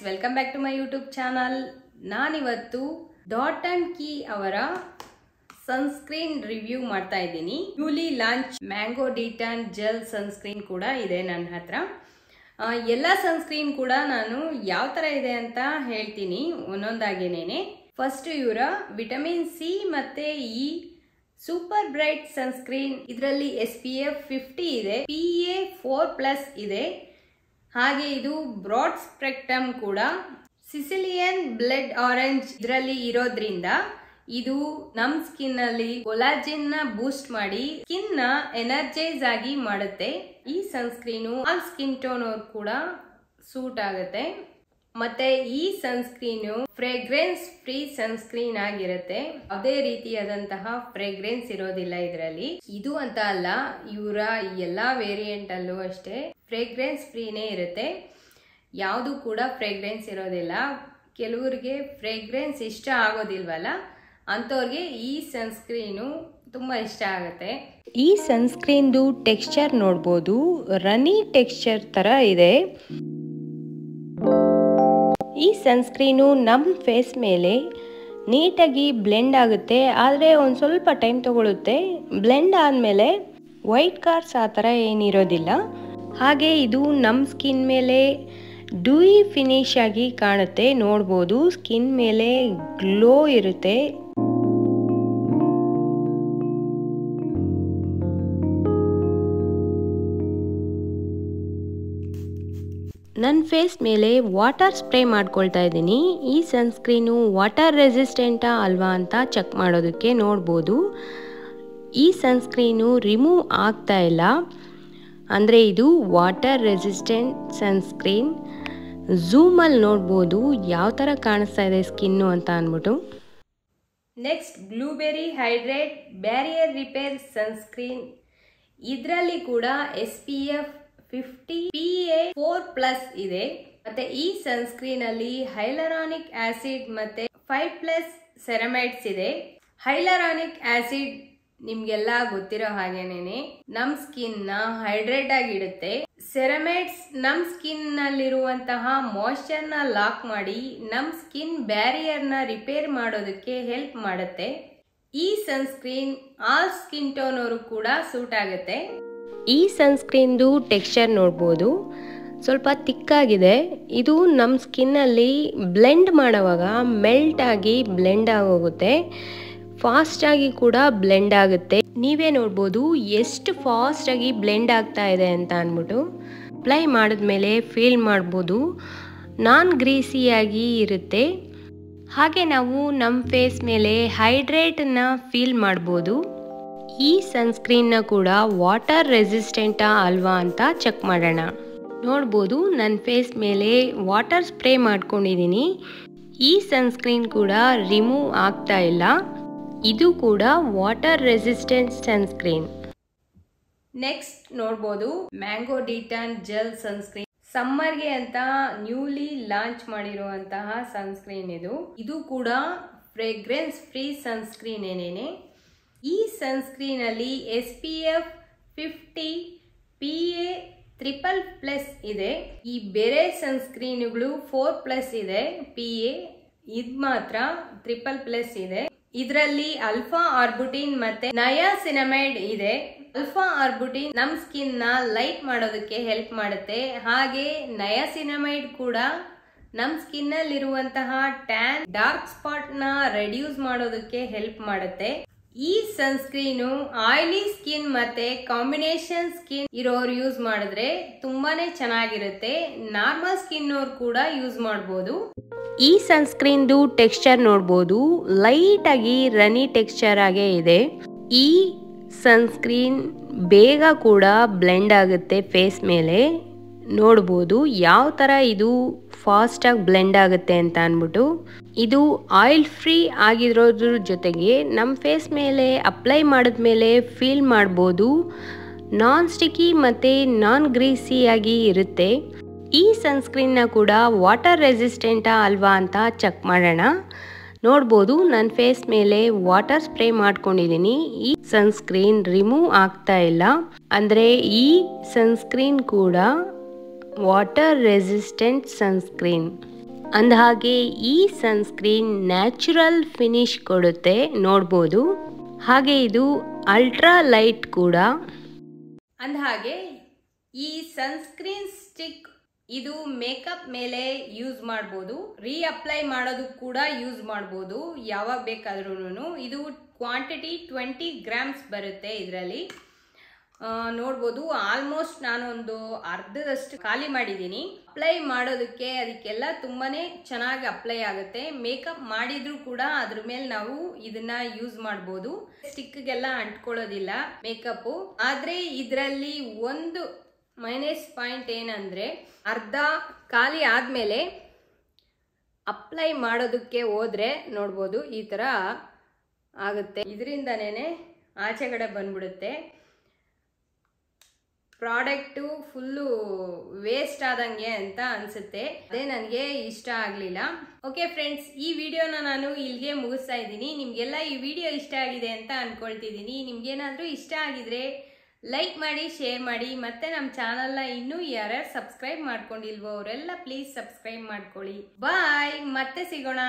Welcome back to my YouTube channel. ನಾನಿವತ್ತು dot and key ಅವರ sunscreen review ಮಾಡ್ತಾ ಇದ್ದೀನಿ. Newly launch mango detan gel sunscreen ಕೂಡ ಇದೆ ನನ್ನ ಹತ್ರ. ಎಲ್ಲ ಸನ್ಸ್ಕ್ರೀನ್ ಕೂಡ ನಾನು ಯಾವ ಥರ ಇದೆ ಅಂತ ಹೇಳ್ತೀನಿ ಒಂದೊಂದಾಗೇನೆ. ಫಸ್ಟ್ ಇವರ ವಿಟಮಿನ್ ಸಿ ಮತ್ತೆ ಇ ಸೂಪರ್ ಬ್ರೈಟ್ ಸನ್ಸ್ಕ್ರೀನ್. ಇದರಲ್ಲಿ SPF 50 ಇದೆ, PA 4+ ಇದೆ. ಹಾಗೆ ಇದು ಬ್ರಾಡ್ ಸ್ಪೆಕ್ಟ್ರಮ್ ಕೂಡ. ಸಿಸಿಲಿಯನ್ ಬ್ಲಡ್ ಆರೆಂಜ್ ಇದರಲ್ಲಿ ಇರೋದ್ರಿಂದ ಇದು ನಮ್ ಸ್ಕಿನ್ ಅಲ್ಲಿ ಕೊಲಾಜಿನ್ ನ ಬೂಸ್ಟ್ ಮಾಡಿ ಸ್ಕಿನ್ ನ ಎನರ್ಜೈಸ್ ಆಗಿ ಮಾಡುತ್ತೆ. ಈ ಸನ್ಸ್ಕ್ರೀನು ಆಲ್ ಸ್ಕಿನ್ ಟೋನ್ ಅವ್ರು ಕೂಡ ಸೂಟ್ ಆಗುತ್ತೆ. ಮತ್ತೆ ಈ ಸನ್ಸ್ಕ್ರೀನು ಫ್ರೇಗ್ರೆನ್ಸ್ ಫ್ರೀ ಸನ್ಸ್ಕ್ರೀನ್ ಆಗಿರುತ್ತೆ. ಅದೇ ರೀತಿಯಾದಂತಹ ಫ್ರೇಗ್ರೆನ್ಸ್ ಇರೋದಿಲ್ಲ ಇದರಲ್ಲಿ. ಇದು ಅಂತ ಅಲ್ಲ, ಇವರ ಎಲ್ಲಾ ವೇರಿಯಂಟ್ ಅಲ್ಲೂ ಅಷ್ಟೇ ಫ್ರೇಗ್ರೆನ್ಸ್ ಫ್ರೀನೇ ಇರುತ್ತೆ. ಯಾವುದು ಕೂಡ ಫ್ರೇಗ್ರೆನ್ಸ್ ಇರೋದಿಲ್ಲ. ಕೆಲವರಿಗೆ ಫ್ರೇಗ್ರೆನ್ಸ್ ಇಷ್ಟ ಆಗೋದಿಲ್ವಲ್ಲ, ಅಂಥವ್ರಿಗೆ ಈ ಸನ್ಸ್ಕ್ರೀನು ತುಂಬಾ ಇಷ್ಟ ಆಗುತ್ತೆ. ಈ ಸನ್ಸ್ಕ್ರೀನ್ದು ಟೆಕ್ಸ್ಚರ್ ನೋಡ್ಬೋದು, ರನಿ ಟೆಕ್ಸ್ಚರ್ ತರ ಇದೆ. ಈ ಸನ್ಸ್ಕ್ರೀನು ನಮ್ಮ ಫೇಸ್ ಮೇಲೆ ನೀಟಾಗಿ ಬ್ಲೆಂಡ್ ಆಗುತ್ತೆ, ಆದರೆ ಒಂದು ಸ್ವಲ್ಪ ಟೈಮ್ ತಗೊಳುತ್ತೆ. ಬ್ಲೆಂಡ್ ಆದಮೇಲೆ ವೈಟ್ ಕಾರ್ಸ್ ಆ ಥರ ಏನಿರೋದಿಲ್ಲ. ಹಾಗೆ ಇದು ನಮ್ಮ ಸ್ಕಿನ್ ಮೇಲೆ ಡ್ಯೂಯಿ ಫಿನಿಶ್ ಆಗಿ ಕಾಣುತ್ತೆ. ನೋಡ್ಬೋದು ಸ್ಕಿನ್ ಮೇಲೆ ಗ್ಲೋ ಇರುತ್ತೆ. ನನ್ನ ಫೇಸ್ ಮೇಲೆ ವಾಟರ್ ಸ್ಪ್ರೇ ಮಾಡ್ಕೊಳ್ತಾ ಇದ್ದೀನಿ. ಈ ಸನ್ಸ್ಕ್ರೀನು ವಾಟರ್ ರೆಸಿಸ್ಟೆಂಟಾ ಅಲ್ವಾ ಅಂತ ಚೆಕ್ ಮಾಡೋದಕ್ಕೆ. ನೋಡ್ಬೋದು ಈ ಸನ್ಸ್ಕ್ರೀನು ರಿಮೂವ್ ಆಗ್ತಾ ಇಲ್ಲ, ಅಂದರೆ ಇದು ವಾಟರ್ ರೆಸಿಸ್ಟೆಂಟ್ ಸನ್ಸ್ಕ್ರೀನ್. ಝೂಮಲ್ಲಿ ನೋಡ್ಬೋದು ಯಾವ ಥರ ಕಾಣಿಸ್ತಾ ಇದೆ ಸ್ಕಿನ್ನು ಅಂತ ಅಂದ್ಬಿಟ್ಟು. Next blueberry hydrate barrier repair sunscreen. ಇದರಲ್ಲಿ ಕೂಡ SPF 50 PA 4+ ಇದೆ. ಮತ್ತೆ ಈ ಸನ್ಸ್ಕ್ರೀನ್ ಅಲ್ಲಿ ಹೈಲರಾನಿಕ್ ಆಸಿಡ್ ಮತ್ತೆ 5+ ಸೆರಮೈಡ್ಸ್ ಇದೆ. ಹೈಲರಾನಿಕ್ ಆಸಿಡ್ ನಿಮ್ಗೆಲ್ಲ ಗೊತ್ತಿರೋ ಹಾಗೇನೆ ನಮ್ ಸ್ಕಿನ್ ನ ಹೈಡ್ರೇಟ್ ಆಗಿ ಇಡುತ್ತೆ. ಸೆರಮೈಡ್ಸ್ ನಮ್ ಸ್ಕಿನ್ ನಲ್ಲಿರುವಂತಹ ಮಾಯಿಶ್ಚರ್ ನ ಲಾಕ್ ಮಾಡಿ ನಮ್ ಸ್ಕಿನ್ ಬ್ಯಾರಿಯರ್ ನ ರಿಪೇರ್ ಮಾಡೋದಕ್ಕೆ ಹೆಲ್ಪ್ ಮಾಡುತ್ತೆ. ಈ ಸನ್ಸ್ಕ್ರೀನ್ ಆಲ್ ಸ್ಕಿನ್ ಟೋನ್ ಅವರು ಕೂಡ ಸೂಟ್ ಆಗುತ್ತೆ. ಈ ಸನ್ಸ್ಕ್ರೀನ್ದು ಟೆಕ್ಸ್ಚರ್ ನೋಡ್ಬೋದು, ಸ್ವಲ್ಪ ತಿಕ್ಕಾಗಿದೆ. ಇದು ನಮ್ಮ ಸ್ಕಿನ್ನಲ್ಲಿ ಬ್ಲೆಂಡ್ ಮಾಡುವಾಗ ಮೆಲ್ಟ್ ಆಗಿ ಬ್ಲೆಂಡ್ ಆಗೋಗುತ್ತೆ, ಫಾಸ್ಟಾಗಿ ಕೂಡ ಬ್ಲೆಂಡ್ ಆಗುತ್ತೆ. ನೀವೇ ನೋಡ್ಬೋದು ಎಷ್ಟು ಫಾಸ್ಟಾಗಿ ಬ್ಲೆಂಡ್ ಆಗ್ತಾ ಇದೆ ಅಂತ ಅಂದ್ಬಿಟ್ಟು. ಅಪ್ಲೈ ಮಾಡಿದ್ಮೇಲೆ ಫೀಲ್ ಮಾಡ್ಬೋದು ನಾನ್ ಗ್ರೀಸಿಯಾಗಿ ಇರುತ್ತೆ. ಹಾಗೆ ನಾವು ನಮ್ಮ ಫೇಸ್ ಮೇಲೆ ಹೈಡ್ರೇಟನ್ನ ಫೀಲ್ ಮಾಡ್ಬೋದು. ಈ ಸನ್ಸ್ಕ್ರೀನ್ನ ಕೂಡ ವಾಟರ್ ರೆಸಿಸ್ಟೆಂಟಾ ಅಲ್ವಾ ಅಂತ ಚೆಕ್ ಮಾಡೋಣ. ನೋಡ್ಬೋದು ನನ್ನ ಫೇಸ್ ಮೇಲೆ ವಾಟರ್ ಸ್ಪ್ರೇ ಮಾಡ್ಕೊಂಡಿದ್ದೀನಿ. ಈ ಸನ್ಸ್ಕ್ರೀನ್ ಕೂಡ ರಿಮೂವ್ ಆಗ್ತಾ ಇಲ್ಲ. ಇದು ಕೂಡ ವಾಟರ್ ರೆಸಿಸ್ಟೆಂಟ್ ಸನ್ಸ್ಕ್ರೀನ್. ನೆಕ್ಸ್ಟ್ ನೋಡ್ಬೋದು ಮ್ಯಾಂಗೋ ಡಿಟಾನ್ ಜೆಲ್ ಸನ್ಸ್ಕ್ರೀನ್. ಸಮ್ಮರ್ಗೆ ಅಂತ ನ್ಯೂಲಿ ಲಾಂಚ್ ಮಾಡಿರುವಂತಹ ಸನ್ಸ್ಕ್ರೀನ್ ಇದು. ಇದು ಕೂಡ ಫ್ರೇಗ್ರೆನ್ಸ್ ಫ್ರೀ ಸನ್ಸ್ಕ್ರೀನ್ ಏನೇನೆ. ಈ ಸನ್ಸ್ಕ್ರೀನ್ ಅಲ್ಲಿ SPF 50 PA 3++ ಇದೆ. ಈ ಬೇರೆ ಸನ್ಸ್ಕ್ರೀನ್ಗಳು 4+ ಇದೆ, PA ಇದು ಮಾತ್ರ 3++ ಇದೆ. ಇದರಲ್ಲಿ ಅಲ್ಫಾ ಆರ್ಬುಟಿನ್ ಮತ್ತೆ ನಯಾಸಿನಮೈಡ್ ಇದೆ. ಅಲ್ಫಾ ಆರ್ಬುಟಿನ್ ನಮ್ ಸ್ಕಿನ್ ನ ಲೈಟ್ ಮಾಡೋದಕ್ಕೆ ಹೆಲ್ಪ್ ಮಾಡುತ್ತೆ. ಹಾಗೆ ನಯಾಸಿನಮೈಡ್ ಕೂಡ ನಮ್ ಸ್ಕಿನ್ ಅಲ್ಲಿ ಇರುವಂತಹ ಟ್ಯಾನ್ ಡಾರ್ಕ್ ಸ್ಪಾಟ್ ನ ರೆಡ್ಯೂಸ್ ಮಾಡೋದಕ್ಕೆ ಹೆಲ್ಪ್ ಮಾಡುತ್ತೆ. ಈ ಸನ್ಸ್ಕ್ರೀನು ಆಯಿಲಿ ಸ್ಕಿನ್ ಮತ್ತೆ ಕಾಂಬಿನೇಷನ್ ಸ್ಕಿನ್ ಇರೋರು ಯೂಸ್ ಮಾಡಿದ್ರೆ ತುಂಬಾನೇ ಚೆನ್ನಾಗಿರುತ್ತೆ. ನಾರ್ಮಲ್ ಸ್ಕಿನ್ ಅವ್ರು ಕೂಡ ಯೂಸ್ ಮಾಡಬಹುದು. ಈ ಸನ್ಸ್ಕ್ರೀನ್ದು ಟೆಕ್ಸ್ಚರ್ ನೋಡ್ಬೋದು, ಲೈಟ್ ಆಗಿ ರನಿ ಟೆಕ್ಸ್ಚರ್ ಆಗೇ ಇದೆ. ಈ ಸನ್ಸ್ಕ್ರೀನ್ ಬೇಗ ಕೂಡ ಬ್ಲೆಂಡ್ ಆಗುತ್ತೆ ಫೇಸ್ ಮೇಲೆ. ನೋಡ್ಬೋದು ಯಾವ ಥರ ಇದು ಫಾಸ್ಟಾಗಿ ಬ್ಲೆಂಡ್ ಆಗುತ್ತೆ ಅಂತ ಅಂದ್ಬಿಟ್ಟು. ಇದು ಆಯಿಲ್ ಫ್ರೀ ಆಗಿರೋದ್ರ ಜೊತೆಗೆ ನಮ್ಮ ಫೇಸ್ ಮೇಲೆ ಅಪ್ಲೈ ಮಾಡಿದ್ಮೇಲೆ ಫೀಲ್ ಮಾಡ್ಬೋದು ನಾನ್ ಸ್ಟಿಕ್ಕಿ ಮತ್ತು ನಾನ್ ಗ್ರೀಸಿಯಾಗಿ ಇರುತ್ತೆ. ಈ ಸನ್ಸ್ಕ್ರೀನ್ನ ಕೂಡ ವಾಟರ್ ರೆಸಿಸ್ಟೆಂಟಾ ಅಲ್ವಾ ಅಂತ ಚೆಕ್ ಮಾಡೋಣ. ನೋಡ್ಬೋದು ನನ್ನ ಫೇಸ್ ಮೇಲೆ ವಾಟರ್ ಸ್ಪ್ರೇ ಮಾಡ್ಕೊಂಡಿದ್ದೀನಿ. ಈ ಸನ್ಸ್ಕ್ರೀನ್ ರಿಮೂವ್ ಆಗ್ತಾ ಇಲ್ಲ, ಅಂದರೆ ಈ ಸನ್ಸ್ಕ್ರೀನ್ ಕೂಡ ವಾಟರ್ ರೆಸಿಸ್ಟೆಂಟ್ ಸನ್ಸ್ಕ್ರೀನ್. ಅಂದಹಾಗೆ ಈ ಸನ್ಸ್ಕ್ರೀನ್ ನ್ಯಾಚುರಲ್ ಫಿನಿಶ್ ಕೊಡುತ್ತೆ ನೋಡ್ಬೋದು. ಹಾಗೆ ಇದು ಅಲ್ಟ್ರಾ ಲೈಟ್ ಕೂಡ. ಅಂದಹಾಗೆ ಈ ಸನ್ಸ್ಕ್ರೀನ್ ಸ್ಟಿಕ್ ಇದು ಮೇಕಪ್ ಮೇಲೆ ಯೂಸ್ ಮಾಡ್ಬೋದು, ರೀಅಪ್ಲೈ ಮಾಡೋದಕ್ಕೆ ಕೂಡ ಯೂಸ್ ಮಾಡ್ಬೋದು ಯಾವಾಗ ಬೇಕಾದ್ರೂ. ಇದು ಕ್ವಾಂಟಿಟಿ 20 ಗ್ರಾಮ್ಸ್ ಬರುತ್ತೆ ಇದರಲ್ಲಿ. ನೋಡ್ಬೋದು ಆಲ್ಮೋಸ್ಟ್ ನಾನು ಒಂದು ಅರ್ಧದಷ್ಟು ಖಾಲಿ ಮಾಡಿದ್ದೀನಿ. ಅಪ್ಲೈ ಮಾಡೋದಕ್ಕೆ ಅದಕ್ಕೆಲ್ಲ ತುಂಬಾನೇ ಚೆನ್ನಾಗಿ ಅಪ್ಲೈ ಆಗುತ್ತೆ. ಮೇಕಪ್ ಮಾಡಿದ್ರು ಕೂಡ ಅದ್ರ ಮೇಲೆ ನಾವು ಇದನ್ನ ಯೂಸ್ ಮಾಡ್ಬೋದು. ಸ್ಟಿಕ್ಗೆಲ್ಲ ಅಂಟ್ಕೊಳ್ಳೋದಿಲ್ಲ ಮೇಕಪ್. ಆದ್ರೆ ಇದರಲ್ಲಿ ಒಂದು ಮೈನಸ್ ಪಾಯಿಂಟ್ ಏನಂದ್ರೆ ಅರ್ಧ ಖಾಲಿ ಆದ್ಮೇಲೆ ಅಪ್ಲೈ ಮಾಡೋದಕ್ಕೆ ಹೋದ್ರೆ ನೋಡ್ಬೋದು ಈ ತರ ಆಗುತ್ತೆ. ಇದರಿಂದನೇ ಆಚೆಗಡೆ ಬಂದ್ಬಿಡುತ್ತೆ. ಪ್ರಾಡಕ್ಟು ಫುಲ್ಲು ವೇಸ್ಟ್ ಆದಂಗೆ ಅಂತ ಅನ್ಸುತ್ತೆ. ಅದೇ ನನಗೆ ಇಷ್ಟ ಆಗಲಿಲ್ಲ. ಓಕೆ ಫ್ರೆಂಡ್ಸ್, ಈ ವಿಡಿಯೋನ ನಾನು ಇಲ್ಲಿಗೆ ಮುಗಿಸ್ತಾ ಇದ್ದೀನಿ. ನಿಮಗೆಲ್ಲ ಈ ವಿಡಿಯೋ ಇಷ್ಟ ಆಗಿದೆ ಅಂತ ಅನ್ಕೊಳ್ತಿದ್ದೀನಿ. ನಿಮ್ಗೇನಾದರೂ ಇಷ್ಟ ಆಗಿದ್ರೆ ಲೈಕ್ ಮಾಡಿ, ಶೇರ್ ಮಾಡಿ. ಮತ್ತೆ ನಮ್ಮ ಚಾನಲ್ನ ಇನ್ನೂ ಯಾರ್ಯಾರು ಸಬ್ಸ್ಕ್ರೈಬ್ ಮಾಡ್ಕೊಂಡಿಲ್ವೋ ಅವರೆಲ್ಲ ಪ್ಲೀಸ್ ಸಬ್ಸ್ಕ್ರೈಬ್ ಮಾಡ್ಕೊಳ್ಳಿ. ಬಾಯ್, ಮತ್ತೆ ಸಿಗೋಣ.